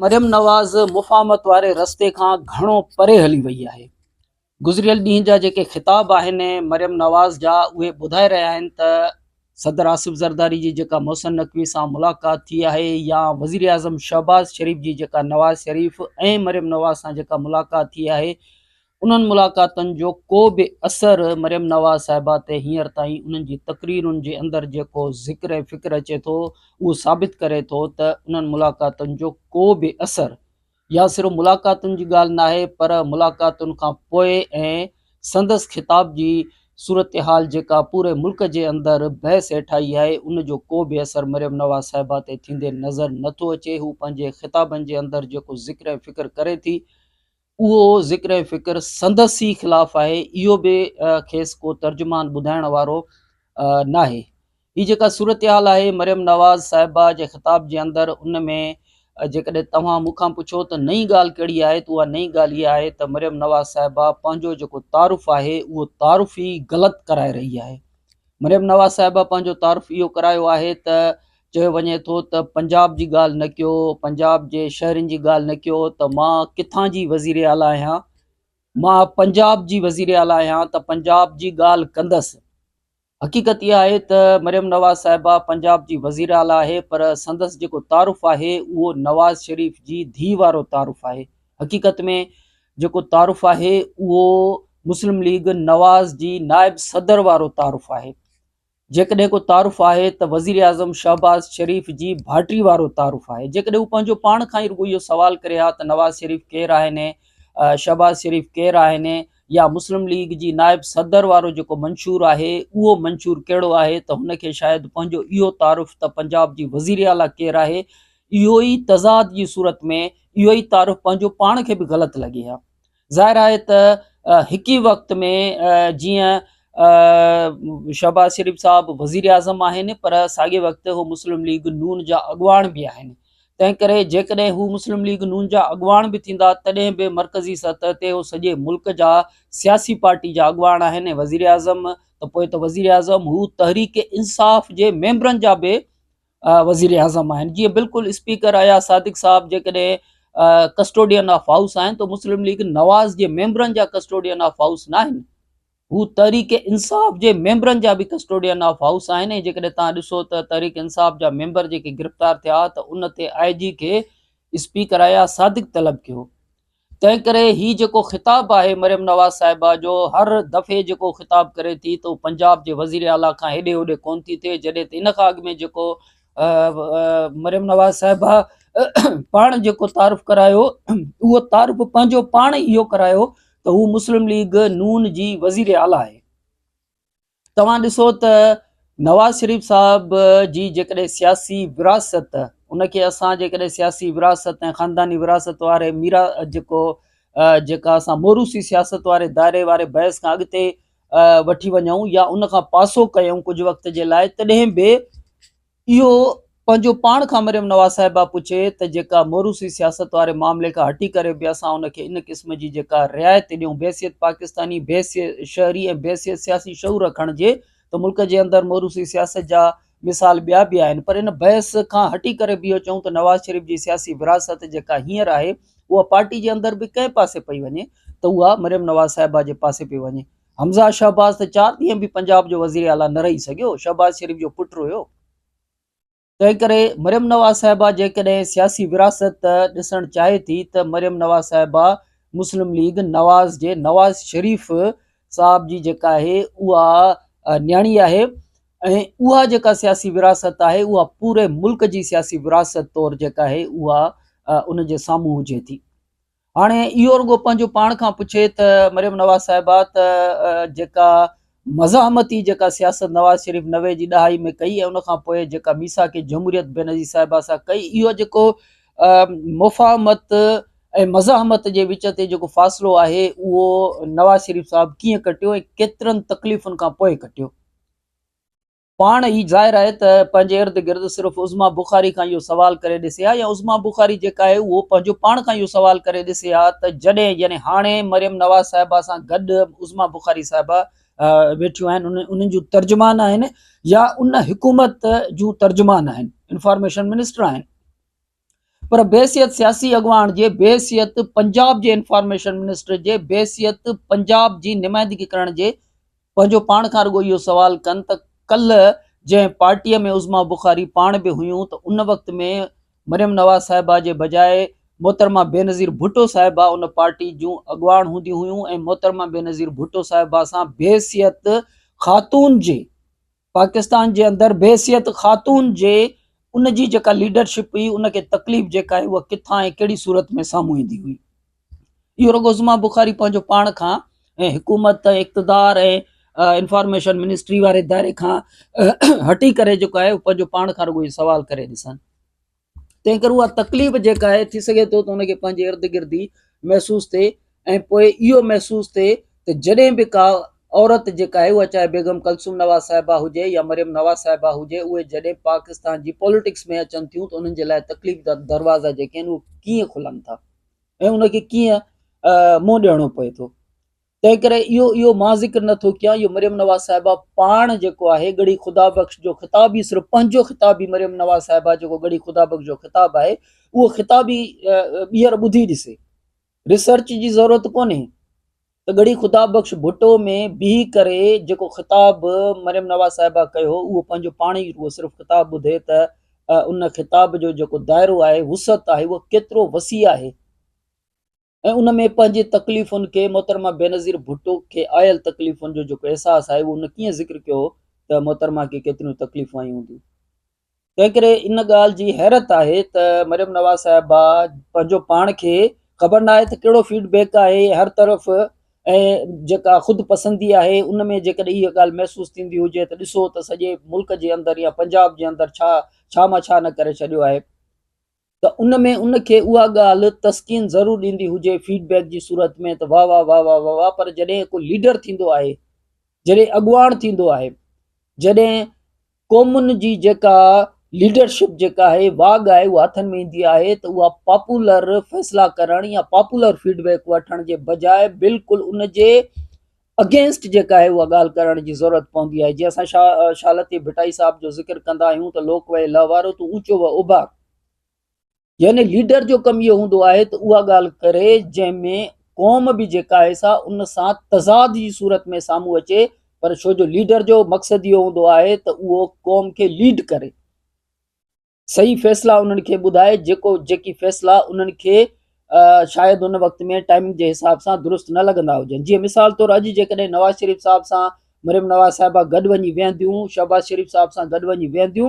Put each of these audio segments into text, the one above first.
मरियम नवाज़ मुफ़ाहमत वारे रस्ते खां घणो परे हली वई आहे। गुज़िरियल ॾींहं जा जेके ख़िताब आहिनि मरियम नवाज़ जा उहे ॿुधाए रहिया आहिनि त सदर आसिफ़ ज़रदारी जी जेका मोहसिन नक़वी सां मुलाक़ात थी आहे या वज़ीर आज़म शहबाज़ शरीफ़ जी जेका नवाज़ शरीफ़ ऐं मरियम नवाज़ सां जेका मुलाक़ात थी आहे उन्हनि मुलाक़ातुनि जो को बि असरु मरियम नवाज़ साहिबा ते हींअर ताईं उन्हनि जी तक़रीरुनि जे अंदरि जेको ज़िक्र ऐं फ़िक्र अचे थो उहो साबित करे थो त उन्हनि मुलाक़ातुनि जो को बि असरु या सिर्फ़ु मुलाक़ातुनि जी ॻाल्हि न आहे पर मुलाक़ातुनि खां पोइ ऐं संदसि ख़िताब जी सूरत हाल जेका पूरे मुल्क जे अंदरि बहस हेठि आई आहे उन जो को बि असरु मरियम नवाज़ साहिबा ते थींदे नज़र नथो अचे। हू पंहिंजे ख़िताबनि जे अंदरि जेको ज़िक्र ऐं फ़िक्र करे थी उहो ज़िक्र ऐं फ़िक्र संदसि ई ख़िलाफ़ु आहे। इहो बि खेसि को तर्जुमान ॿुधाइण वारो न आहे। हीअ जेका सूरत हाल आहे मरियम नवाज़ साहिबा जे ख़िताब जे अंदरि उन में जेकॾहिं तव्हां मूंखां पुछो त नई ॻाल्हि कहिड़ी आहे त उहा नई ॻाल्हि इहा आहे त मरियम नवाज़ साहिबा पंहिंजो जेको तारुफ़ आहे उहो तारुफ़ ई ग़लति कराए रही आहे। मरियम नवाज़ साहिबा पंहिंजो तारुफ़ इहो करायो आहे त चयो वञे थो त पंजाब जी ॻाल्हि न कयो, पंजाब जे शहरनि जी ॻाल्हि न कयो त मां किथां जी वज़ीर आला आहियां, मां पंजाब जी वज़ीर आला आहियां त पंजाब जी ॻाल्हि कंदसि। हक़ीक़त इहा आहे त मरियम नवाज़ साहिबा पंजाब जी वज़ीर आला आहे पर संदसि जेको तारुफ़ आहे उहो नवाज़ शरीफ़ जी धीउ वारो तारुफ़ आहे। हक़ीक़त में जेको तारुफ़ आहे उहो मुस्लिम लीग नवाज़ जी नाइब सदर वारो तारुफ़ आहे। जेकॾहिं को तारुफ़ आहे त वज़ीर आज़म शहबाज़ शरीफ़ जी भाइटी वारो तारुफ़ आहे। जेकॾहिं हू पंहिंजो पाण खां ई रुॻो इहो सवाल करे हा त नवाज़ शरीफ़ केरु आहिनि, शहबाज़ शरीफ़ केरु आहिनि या मुस्लिम लीग जी नाइब सदर वारो जेको मंशूर आहे उहो मंशूर कहिड़ो आहे त हुनखे शायदि पंहिंजो इहो तारुफ़ त पंजाब जी वज़ीर आला केरु आहे इहो ई तज़ाद जी सूरत में इहो ई तारुफ़ पंहिंजो पाण खे बि ग़लति लॻे हा। ज़ाहिर आहे त हिक ई वक़्त में जीअं शहबाज़ शरीफ़ साहब वज़ीर आज़म आहिनि पर साॻिए वक़्तु हू मुस्लिम लीग नून जा अॻुवाण बि आहिनि। तंहिं करे जेकॾहिं हू मुस्लिम लीग नून जा अॻुवाण बि थींदा तॾहिं बि मरकज़ी सतह ते हू सॼे मुल्क जा सियासी पार्टी जा अॻुवाण आहिनि। वज़ीर आज़म त पोइ त वज़ीर आज़म हू तहरीक इंसाफ़ जे मेंबरनि जा बि वज़ीर आज़म आहिनि। जीअं बिल्कुलु स्पीकर अया सादिक साहब जेकॾहिं कस्टोडियन ऑफ हाउस आहिनि त मुस्लिम लीग नवाज़ जे मेंबरनि जा कस्टोडियन ऑफ हाउस न आहिनि, हू तहरीक इंसाफ़ जे मेंबरनि जा बि कस्टोडियन ऑफ हाउस आहिनि। जेकॾहिं तव्हां ॾिसो त तहरीक इंसाफ़ जा मेंबर जेके गिरफ़्तार थिया त उन ते IG खे स्पीकर आया सादिक तलब कयो। तंहिं करे हीउ जेको ख़िताब आहे मरियम नवाज़ साहिबा जो हर दफ़े जेको ख़िताब करे थी त पंजाब जे वज़ीर आला खां हेॾे होॾे कोन थी थिए, जॾहिं त इन खां अॻु में जेको मरियम नवाज़ साहिबा पाण जेको तारुफ़ करायो उहो तारुफ़ पंहिंजो पाण इहो करायो त हू मुस्लिम लीग नून जी वज़ीर आला आहे। तव्हां ॾिसो त नवाज़ शरीफ़ साहब जी जेकॾहिं सियासी विरासत उनखे असां जेकॾहिं सियासी विरासत ऐं ख़ानदानी विरासत वारे जेका असां मोरूसी सियासत वारे दायरे वारे बहस खां अॻिते वठी वञूं या उन खां पासो कयूं कुझु वक़्त जे लाइ, तॾहिं बि इहो पंहिंजो पाण खां मरियम नवाज़ साहिबा पुछे त जेका मोरूसी सियासत वारे मामले खां हटी करे बि असां उनखे इन क़िस्म जी जेका रिआयत ॾियूं behसियत पाकिस्तानी, behसियत शहरी ऐं behसियत सियासी शऊर खणिजे त मुल्क जे अंदरि मोरूसी सियासत जा मिसाल ॿिया बि आहिनि। पर इन बहस खां हटी करे बि इहो चऊं त नवाज़ शरीफ़ जी सियासी विरासत जेका हींअर आहे उहा पार्टी जे अंदरि बि कंहिं पासे पई वञे त उहा मरियम नवाज़ साहिबा जे पासे पई वञे। हमज़ा शहबाज़ त 4 ॾींहं बि पंजाब जो वज़ीर आला न रही सघियो, शहबाज़ शरीफ़ जो पुटु हुयो। तंहिं करे मरियम नवाज़ साहिबा जेकॾहिं सियासी विरासत ॾिसणु चाहे थी त मरियम नवाज़ साहिबा मुस्लिम लीग नवाज़ जे नवाज़ शरीफ़ साहब जी जेका आहे उहा न्याणी आहे ऐं उहा जेका सियासी विरासत आहे उहा पूरे मुल्क जी सियासी विरासत तौरु जेका आहे उहा उन जे साम्हूं हुजे थी। हाणे इहो रुॻो पंहिंजो पाण खां पुछे त मरियम नवाज़ साहिबा त जेका मज़ाहमती जेका सियासत नवाज़ शरीफ़ 90 जी ॾहाई में कई ऐं उनखां पोइ जेका मीसाक जमहूरियत बेनज़ीर साहिबा सां कई, इहो जेको मुफ़ाहमत ऐं मज़ाहमत जे विच ते जेको फ़ासिलो आहे उहो नवाज़ शरीफ़ साहब कीअं कटियो ऐं केतिरनि तकलीफ़ुनि खां पोइ कटियो। पाण ई ज़ाहिर आहे त पंहिंजे इर्द गिर्द सिर्फ़ु उज़मा बुखारी खां इहो सवाल करे ॾिसे हा या उज़मा बुखारी जेका आहे उहो पंहिंजो पाण खां इहो सवाल करे ॾिसे हा त जॾहिं यानी हाणे मरियम नवाज़ साहिबा सां गॾु उज़मा बुखारी साहिबा वेठियूं आहिनि, उन्हनि जूं तर्जुमान आहिनि या उन हुकूमत जूं तर्जुमान आहिनि, इंफॉर्मेशन मिनिस्टर आहिनि। पर बेहसियत सियासी अॻवान जे, बेहसियत पंजाब जे इंफॉर्मेशन मिनिस्टर जे, बेहसियत पंजाब जी नुमाइंदगी करण जे पंहिंजो पाण खां रुॻो इहो सवाल कनि त कल्ह जंहिं पार्टीअ में उज़मा बुखारी पाण बि हुयूं त उन वक़्त में मरियम नवाज़ साहिबा जे बजाए मोहतरमा बेनज़ीर भुट्टो साहिबा उन पार्टी जूं अॻवान हूंदी हुयूं ऐं मोहतरमा बेनज़ीर भुट्टो साहिबा सां बेहसियत ख़ातून जे, पाकिस्तान जे अंदरि बेहसियत ख़ातून जे उन जी जेका लीडरशिप हुई उनखे तकलीफ़ जेका आहे उहा किथां ऐं कहिड़ी सूरत में साम्हूं ईंदी हुई। इहो रुॻो उज़मा बुखारी पंहिंजो पाण खां ऐं हुकूमत इक़्तिदार ऐं इंफॉर्मेशन मिनिस्ट्री वारे दायरे खां हटी करे जेको आहे पंहिंजो पाण खां रुॻो इहो सवाल करे ॾिसनि। तंहिं करे उहा तकलीफ़ जेका आहे थी सघे थो त उनखे पंहिंजे इर्द गिर्द ई महसूसु थिए ऐं पोइ इहो महसूसु थिए त जॾहिं बि का औरत जेका आहे उहा चाहे बेगम कलसूम नवाज़ साहिबा हुजे या मरियम नवाज़ साहिबा हुजे, उहे जॾहिं पाकिस्तान जी पॉलिटिक्स में अचनि थियूं त उन्हनि जे लाइ तकलीफ़ जा दरवाज़ा जेके आहिनि उहे कीअं खुलनि था ऐं उनखे कीअं मुंहुं ॾियणो पए थो। तंहिं करे इहो मां ज़िक्र नथो कयां, इहो मरियम नवाज़ साहिबा पाण जेको आहे गड़ी ख़ुदा बख़्श जो ख़िताब ई सिर्फ़ु पंहिंजो ख़िताब ई मरियम नवाज़ साहिबा जेको गड़ी ख़ुदा बख़्श जो ख़िताब आहे उहो ख़िताब ई ॿीहर ॿुधी ॾिसे, रिसर्च जी ज़रूरत कोन्हे त गड़ी ख़ुदा बख़्श भुट्टो में बीह करे जेको ख़िताब मरियम नवाज़ साहिबा कयो उहो पंहिंजो पाण ई उहो सिर्फ़ु ख़िताब ॿुधे त उन ख़िताब जो जेको दाइरो आहे, वुसत आहे, उहो केतिरो वसी आहे ऐं उन में पंहिंजी तकलीफ़ुनि खे मोहतरमा बेनज़ीर भुट्टो खे आयल तकलीफ़ुनि जो जेको अहसासु आहे उहो उन कीअं ज़िक्र कयो त मोहतरमा खे केतिरियूं तकलीफ़ूं आयूं हूंदियूं। तंहिं करे इन ॻाल्हि जी हैरत आहे त मरियम नवाज़ साहिबा पंहिंजो पाण खे ख़बर न आहे त कहिड़ो फीडबैक आहे हर तरफ़ ऐं जेका ख़ुदि पसंदी आहे उन में जेकॾहिं इहा ॻाल्हि महसूसु थींदी हुजे त ॾिसो त सॼे मुल्क जे अंदरि या पंजाब जे अंदरि छा मां छा न करे छॾियो आहे, त उन में उनखे उहा ॻाल्हि तस्कीन ज़रूरु ॾींदी हुजे फीडबैक जी सूरत में त वाह वाह वाह वाह वाह वाह, पर जॾहिं को लीडर थींदो आहे, जॾहिं अॻुवाण थींदो आहे, जॾहिं क़ौमुनि जी जेका लीडरशिप जेका आहे वाग आहे उहा हथनि में ईंदी आहे त उहा पॉपुलर फ़ैसिला करण या पॉपुलर फीडबैक वठण जे बजाए बिल्कुलु उन जे अगेंस्ट जेका आहे उहा ॻाल्हि करण जी ज़रूरत पवंदी आहे। जीअं असां शाह लतीफ़ भिटाई साहिब जो ज़िक्र कंदा आहियूं त लोक वए लहवारो तूं ऊचो व उभार, यानी लीडर जो कमु इहो हूंदो आहे त उहा ॻाल्हि करे जंहिंमें क़ौम बि जेका आहे सा उन सां तज़ाद जी सूरत में साम्हूं अचे, पर छो जो लीडर जो मक़सदु इहो हूंदो आहे त उहो क़ौम खे लीड करे, सही फ़ैसिला उन्हनि खे ॿुधाए, जेकी फ़ैसिला उन्हनि खे शायदि उन वक़्त में टाइमिंग जे हिसाब सां दुरुस्त न लॻंदा हुजनि। जीअं मिसाल तौरु अॼु जेकॾहिं नवाज़ शरीफ़ साहिब सां मरियम नवाज़ साहिबा गॾु वञी वेहंदियूं, शहबाज़ शरीफ़ साहिब सां गॾु वञी वेहंदियूं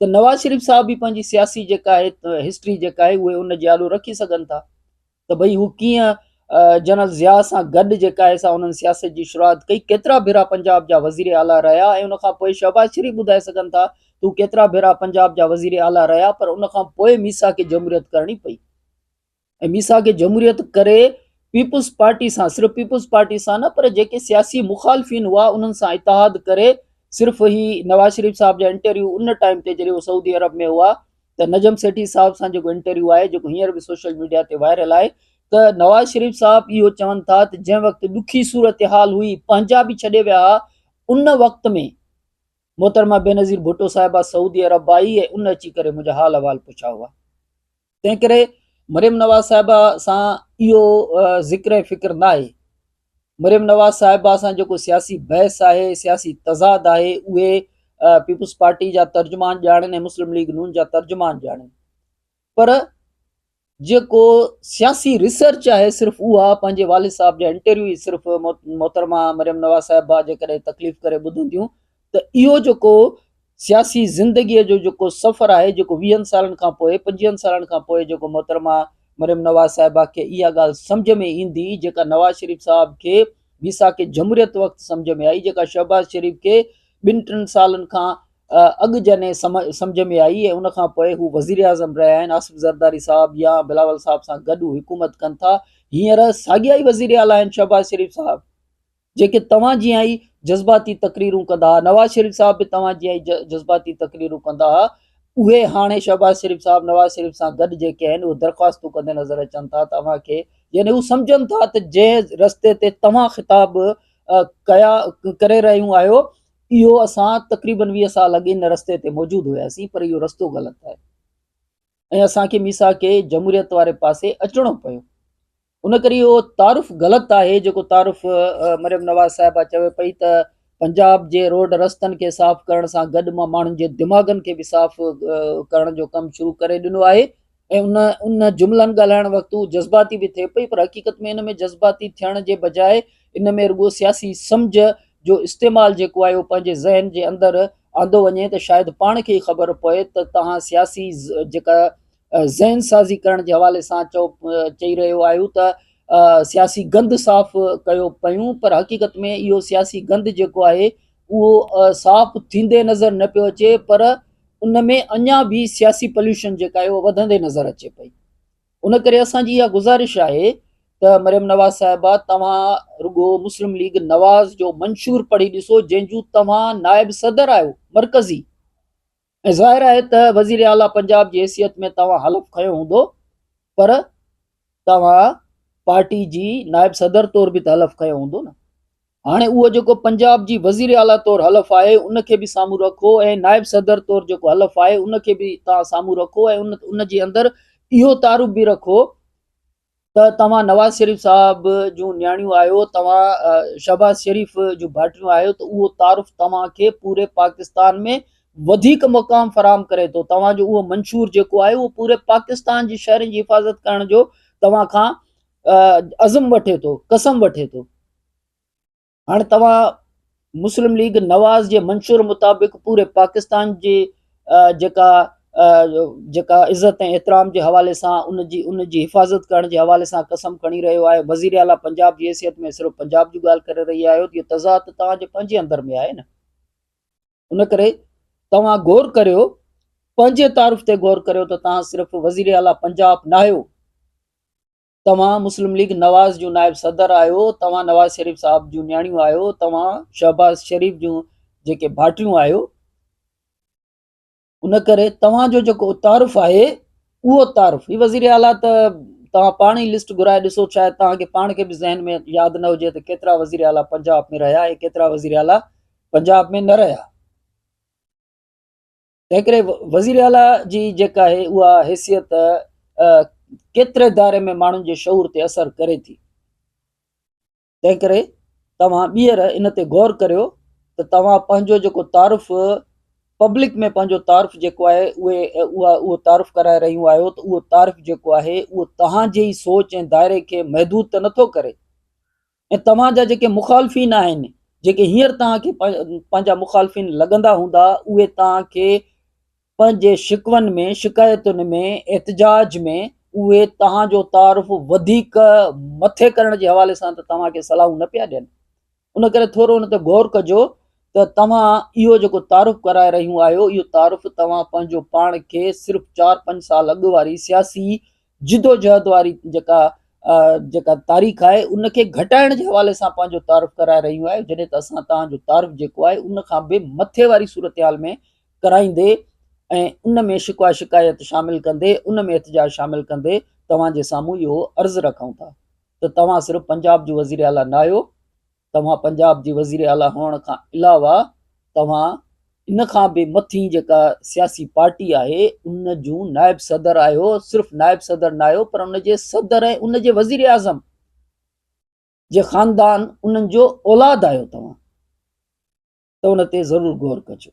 त नवाज़ शरीफ़ साहिब बि पंहिंजी सियासी जेका आहे हिस्ट्री जेका आहे उहे उन जे आलू रखी सघनि था त भई हू कीअं जनरल ज़िया सां गॾु जेका आहे सा उन्हनि सियासत जी शुरूआति कई, केतिरा भेरा पंजाब जा वज़ीर आला रहिया ऐं उनखां पोइ शहबाज़ शरीफ़ ॿुधाए सघनि था तूं केतिरा भेरा पंजाब जा वज़ीर आला रहिया, पर उनखां पोइ मीसा खे जमहूरियत करणी पई ऐं मीसा खे जमहूरियत करे पीपुल्स पार्टी सां, सिर्फ़ु पीपुल्स पार्टी सां न पर जेके सियासी मुखालफ़िन हुआ उन्हनि सां इतिहाद करे सिर्फ़ु ही नवाज़ शरीफ़ साहिब जा इंटरव्यू उन टाइम ते जॾहिं उहो सऊदी अरब में हुआ त नजम सेठी साहिब सां जेको इंटरव्यू आहे जेको हींअर बि सोशल मीडिया ते वायरल आहे त नवाज़ शरीफ़ साहिब इहो चवनि था त जंहिं वक़्तु ॾुखी सूरत हाल हुई, पंहिंजा बि छॾे विया, उन वक़्त में मोहतरमा बेनज़ीर भुट्टो साहिबा सऊदी अरब आई ऐं उन अची करे मुंहिंजा हाल अहवाल पुछा हुआ। तंहिं करे मरियम नवाज़ साहिबा सां इहो ज़िक्र फ़िक्र न आहे। मरियम नवाज़ साहिबा सां जेको सियासी बहस आहे, सियासी तज़ाद आहे, उहे पीपुल्स पार्टी जा तर्जुमान ॼाणनि ऐं मुस्लिम लीग नून जा तर्जुमान ॼाणनि, पर जेको सियासी रिसर्च आहे सिर्फ़ु उहा पंहिंजे वालिद साहिब जा इंटरव्यू सिर्फ़ु मोहतरमा मरियम नवाज़ साहिबा जेकॾहिं तकलीफ़ करे ॿुधंदियूं त इहो जेको सियासी ज़िंदगीअ जो जेको सफ़र आहे, जेको 20 सालनि खां पोइ 25 सालनि खां पोइ जेको मोहतरमा मरियम नवाज़ साहिबा खे इहा ॻाल्हि सम्झ में ईंदी, जेका नवाज़ शरीफ़ साहिब खे मीसा खे जमहूरियत वक़्तु सम्झ में आई, जेका शहबाज़ शरीफ़ खे 2-3 सालनि खां अॻु जॾहिं सम्झ में आई ऐं उनखां पोइ हू वज़ीर आज़म रहिया आहिनि, आसिफ़ ज़रदारी साहिब या बिलावल साहिब सां गॾु हुकूमत कनि था, हींअर साॻिया ई वज़ीर आला आहिनि शहबाज़ शरीफ़ साहिब, जेके तव्हां जीअं ई जज़्बाती तक़रीरूं कंदा हुआ, नवाज़ शरीफ़ साहिब बि तव्हां जीअं ई जज़्बाती तक़रीरूं कंदा हुआ, उहे हाणे शहबाज़ शरीफ़ साहिब नवाज़ शरीफ़ सां गॾु जेके आहिनि उहे दरख़्वास्तूं कंदे नज़र अचनि था तव्हांखे, यानी हू सम्झनि था त जंहिं रस्ते ते तव्हां ख़िताब करे रहियूं आहियो इहो असां तक़रीबन 20 साल अॻु इन रस्ते ते मौजूदु हुयासीं, पर इहो रस्तो ग़लति आहे। ऐं असांखे मीसा खे जमहूरियत वारे पासे अचणो पियो। उन करे इहो तारुफ़ ग़लति आहे जेको तारुफ़ मरियम नवाज़ साहिबा चवे पई त पंजाब जे रोड रस्तनि खे साफ़ करण सां गॾु मां माण्हुनि जे दिमाग़नि खे बि साफ़ करण जो कमु शुरू करे ॾिनो आहे। ऐं उन उन जुमलनि ॻाल्हाइण वक़्तु जज़्बाती बि थिए पई, पर हक़ीक़त में इन में जज़्बाती थियण जे बजाए इन में रुॻो सियासी सम्झ जो इस्तेमालु जेको आहे उहो पंहिंजे ज़हन जे अंदरि आंदो वञे त शायदि पाण खे ई ख़बर पए त तव्हां सियासी जेका ज़हन साज़ी करण जे हवाले सां चई रहियो आहियो त सियासी गंद साफ़ कयो पियूं, पर हक़ीक़त में इहो सियासी गंद जेको आहे उहो साफ़ थींदे नज़र न पियो अचे, पर उन में अञा बि सियासी पॉल्यूशन जेका आहे उहो वधंदे नज़र अचे पई। उन करे असांजी इहा गुज़ारिश आहे त मरियम नवाज़ साहिबा तव्हां रुॻो मुस्लिम लीग नवाज़ जो मंशूर पढ़ी ॾिसो, जंहिंजो तव्हां नायब सदर आहियो मरकज़ी। ऐं ज़ाहिर आहे त वज़ीर आला पंजाब जी हैसियत में तव्हां हलफ़ खयो हूंदो, पर तव्हां पार्टी जी नायब सदर तौरु बि त हलफ़ खयो हूंदो न। हाणे उहो जेको पंजाब जी वज़ीर आला तौरु हलफ़ आहे उनखे बि साम्हूं रखो, ऐं नायब सदर तौरु जेको हलफ़ आहे उनखे बि तव्हां साम्हूं रखो, ऐं उन जे अंदरि इहो तारुफ़ बि रखो त तव्हां नवाज़ शरीफ़ साहब जूं न्याणियूं आहियो, तव्हां शहबाज़ शरीफ़ जूं भाइटियूं आहियो, त उहो तारुफ़ तव्हांखे पूरे पाकिस्तान में वधीक मुक़ाम फराहम करे थो। तव्हांजो उहो मंशूर जेको आहे उहो पूरे पाकिस्तान जी शहरनि जी हिफ़ाज़त करण जो तव्हां खां अज़म वठे थो, कसम वठे थो। हाणे तव्हां मुस्लिम लीग नवाज़ जे मंशूर मुताबिक़ पूरे पाकिस्तान जी जेका जेका इज़त ऐं एतिराम जे हवाले सां उन जी हिफ़ाज़त करण जे हवाले सां कसम खणी रहियो आहे। वज़ीर आला पंजाब जी हैसियत में सिर्फ़ु पंजाब जी ॻाल्हि करे रही आहियो, इहो तज़ाद त तव्हांजे पंहिंजे अंदर में आहे न। उन करे तव्हां गौर करियो, पंहिंजे तारुफ़ ते गौर करियो त तव्हां सिर्फ़ु वज़ीर आला पंजाब न आहियो, तव्हां मुस्लिम लीग नवाज़ जूं नायब सदर आहियो, तव्हां नवाज़ शरीफ़ साहब जूं न्याणियूं आहियो, तव्हां शहबाज़ शरीफ़ जूं जेके भाइटियूं आहियो। उन करे तव्हांजो जेको तारुफ़ आहे उहो तारुफ़ ही वज़ीर आला त तव्हां पाण ई लिस्ट घुराए ॾिसो, शायदि तव्हांखे पाण खे बि ज़हन में यादि न हुजे त केतिरा वज़ीर आला पंजाब में रहिया ऐं केतिरा वज़ीर आला पंजाब में न रहिया। तंहिं करे वज़ीर आला जी जेका आहे उहा हैसियत केतिरे दायरे में माण्हुनि जे शऊर ते असरु करे थी। तंहिं करे तव्हां ॿीहर इन ते गौर करियो त तव्हां पंहिंजो जेको तारुफ़ पब्लिक में पंहिंजो तारुफ़ जेको आहे उहो तारुफ़ कराए रहियूं आहियो, त उहो तारुफ़ जेको आहे उहो तव्हांजे ई सोच ऐं दायरे खे महदूद त नथो करे। ऐं तव्हांजा जेके मुखालफ़ीन आहिनि, जेके हींअर तव्हांखे पंहिंजा मुखालफ़ीन लॻंदा हूंदा, उहे तव्हांखे पंहिंजे शिकवनि में, शिकायतुनि में, एहतजाज में उहे तव्हांजो तारुफ़ वधीक मथे करण जे हवाले सां त तव्हांखे सलाहूं न पिया ॾियनि। उन करे थोरो उन ते गौर कजो त तव्हां इहो जेको तारुफ़ कराए रहियूं आहियो, इहो तारुफ़ तव्हां पंहिंजो पाण खे सिर्फ़ु 4-5 साल अॻु वारी सियासी जिदोजहद वारी जेका तारीख़ आहे उनखे घटाइण जे हवाले सां पंहिंजो तारुफ़ कराए रहियूं आहियो, जॾहिं त असां तव्हांजो तारुफ़ जेको आहे उन खां बि मथे वारी सूरत हाल में कराईंदे ऐं उन में शिकवा शिकायत शामिलु कंदे, उन में एहतजाज शामिलु कंदे तव्हांजे साम्हूं इहो अर्ज़ु रखूं था त तव्हां सिर्फ़ु पंजाब जो वज़ीर आला न आहियो, तव्हां पंजाब जी वज़ीर आला हुअण खां अलावा तव्हां इन खां बि मथी जेका सियासी पार्टी आहे उन जूं नायब सदर आहियो। सिर्फ़ु नायब सदर न आहियो, पर उन जे सदर ऐं उन जे वज़ीर आज़म जे ख़ानदान उन्हनि जो औलाद आहियो तव्हां, त उन ते ज़रूरु गौर कजो।